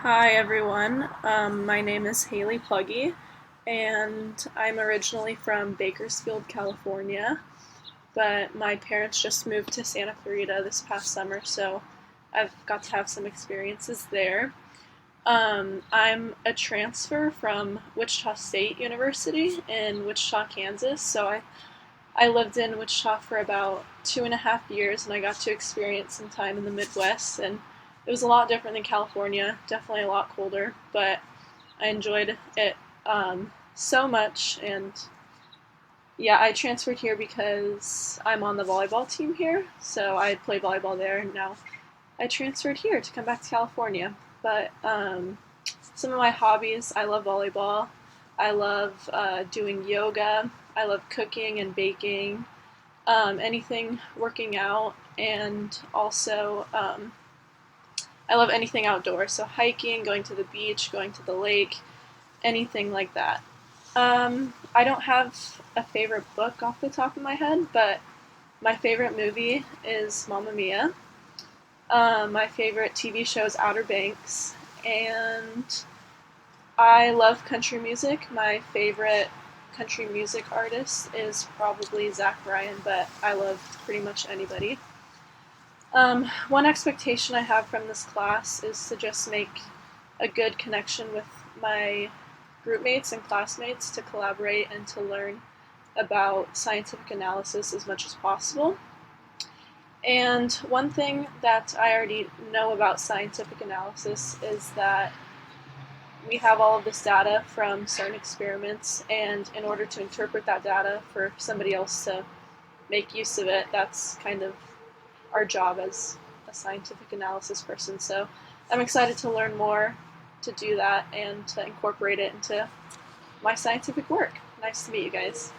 Hi everyone, my name is Haley Pluggy, and I'm originally from Bakersfield, California, but my parents just moved to Santa Clarita this past summer, so I've got to have some experiences there. I'm a transfer from Wichita State University in Wichita, Kansas, so I lived in Wichita for about 2.5 years, and I got to experience some time in the Midwest, and it was a lot different than California. Definitely a lot colder, but I enjoyed it so much. And yeah, I transferred here because I'm on the volleyball team here, so I play volleyball there, and now I transferred here to come back to California. But some of my hobbies, I love volleyball. I love doing yoga. I love cooking and baking, anything working out, and also I love anything outdoors. So hiking, going to the beach, going to the lake, anything like that. I don't have a favorite book off the top of my head, but my favorite movie is Mamma Mia. My favorite TV show is Outer Banks, and I love country music. My favorite country music artist is probably Zach Bryan, but I love pretty much anybody. One expectation I have from this class is to just make a good connection with my group mates and classmates, to collaborate and to learn about scientific analysis as much as possible. And one thing that I already know about scientific analysis is that we have all of this data from certain experiments, and in order to interpret that data for somebody else to make use of it, that's kind of our job as a scientific analysis person. So I'm excited to learn more, to do that, and to incorporate it into my scientific work. Nice to meet you guys.